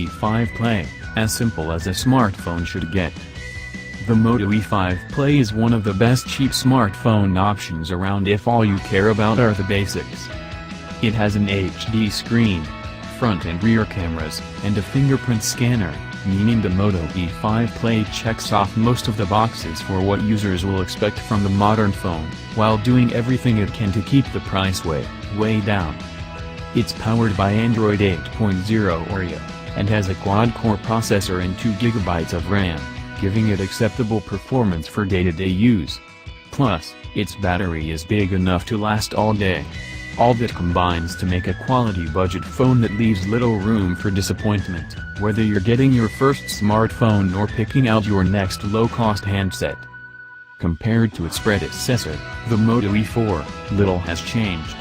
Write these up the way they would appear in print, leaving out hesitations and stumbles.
E5 Play, as simple as a smartphone should get. The Moto E5 Play is one of the best cheap smartphone options around if all you care about are the basics. It has an HD screen, front and rear cameras, and a fingerprint scanner, meaning the Moto E5 Play checks off most of the boxes for what users will expect from the modern phone, while doing everything it can to keep the price way down. It's powered by Android 8.0 Oreo, and has a quad-core processor and 2 GB of RAM, giving it acceptable performance for day-to-day use. Plus, its battery is big enough to last all day. All that combines to make a quality budget phone that leaves little room for disappointment, whether you're getting your first smartphone or picking out your next low-cost handset. Compared to its predecessor, the Moto E4, little has changed.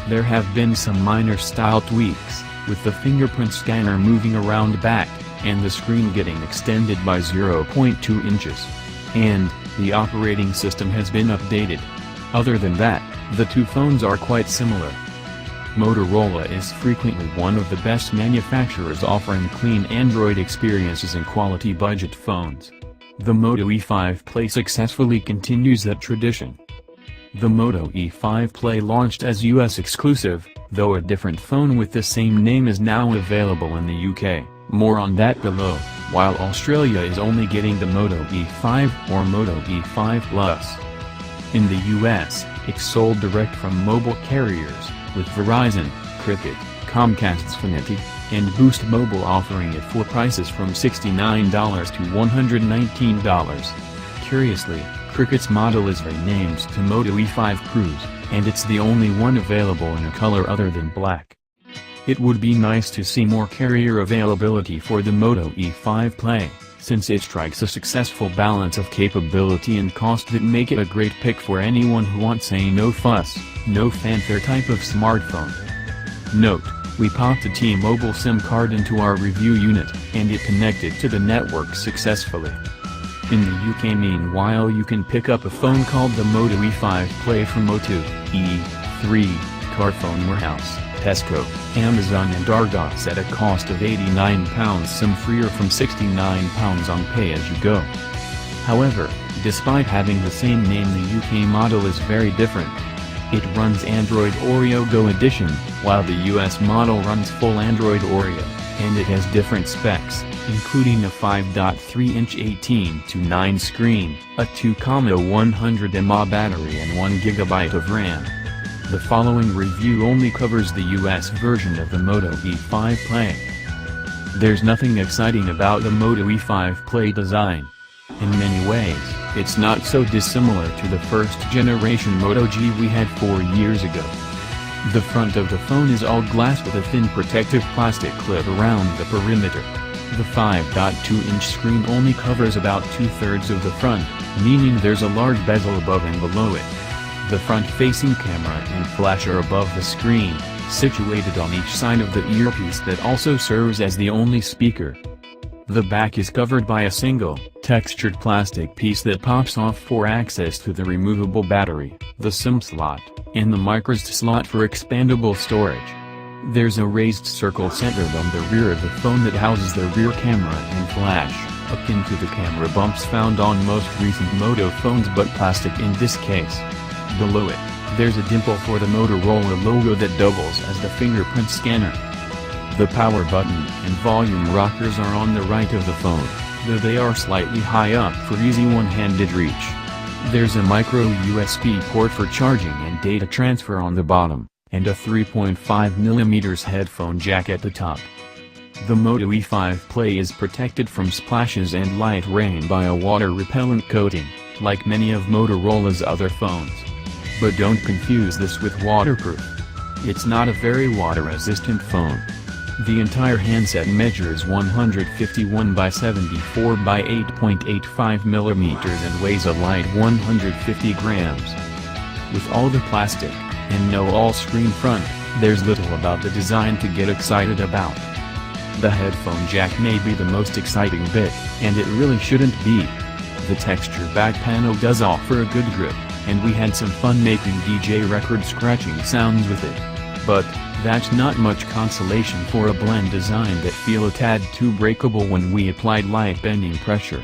There have been some minor style tweaks, with the fingerprint scanner moving around back, and the screen getting extended by 0.2 inches. And, the operating system has been updated. Other than that, the two phones are quite similar. Motorola is frequently one of the best manufacturers offering clean Android experiences and quality budget phones. The Moto E5 Play successfully continues that tradition. The Moto E5 Play launched as US exclusive, though a different phone with the same name is now available in the UK, more on that below, while Australia is only getting the Moto E5 or Moto E5 Plus. In the US, it's sold direct from mobile carriers, with Verizon, Cricket, Comcast's Xfinity, and Boost Mobile offering it for prices from $69 to $119. Curiously, Cricket's model is renamed to Moto E5 Cruise, and it's the only one available in a color other than black. It would be nice to see more carrier availability for the Moto E5 Play, since it strikes a successful balance of capability and cost that make it a great pick for anyone who wants a no-fuss, no-fanfare type of smartphone. Note, we popped a T-Mobile SIM card into our review unit, and it connected to the network successfully. In the UK meanwhile you can pick up a phone called the Moto E5 Play from Moto E3, Carphone Warehouse, Tesco, Amazon and Argos at a cost of £89 SIM-free or from £69 on pay-as-you-go. However, despite having the same name, the UK model is very different. It runs Android Oreo Go Edition, while the US model runs full Android Oreo, and it has different specs, including a 5.3-inch 18:9 screen, a 2,100 mAh battery and 1 GB of RAM. The following review only covers the US version of the Moto E5 Play. There's nothing exciting about the Moto E5 Play design. In many ways, it's not so dissimilar to the first-generation Moto G we had 4 years ago. The front of the phone is all glass with a thin protective plastic clip around the perimeter. The 5.2-inch screen only covers about 2/3 of the front, meaning there's a large bezel above and below it. The front-facing camera and flash are above the screen, situated on each side of the earpiece that also serves as the only speaker. The back is covered by a single, textured plastic piece that pops off for access to the removable battery, the SIM slot, and the microSD slot for expandable storage. There's a raised circle centered on the rear of the phone that houses the rear camera and flash, akin to the camera bumps found on most recent Moto phones but plastic in this case. Below it, there's a dimple for the Motorola logo that doubles as the fingerprint scanner. The power button and volume rockers are on the right of the phone, though they are slightly high up for easy one-handed reach. There's a micro USB port for charging and data transfer on the bottom, and a 3.5mm headphone jack at the top. The Moto E5 Play is protected from splashes and light rain by a water-repellent coating, like many of Motorola's other phones. But don't confuse this with waterproof. It's not a very water-resistant phone. The entire handset measures 151 by 74 by 8.85 mm and weighs a light 150 grams. With all the plastic, and no all-screen front, there's little about the design to get excited about. The headphone jack may be the most exciting bit, and it really shouldn't be. The texture back panel does offer a good grip, and we had some fun making DJ record scratching sounds with it. But, That's not much consolation for a blend design that feel a tad too breakable when we applied light bending pressure.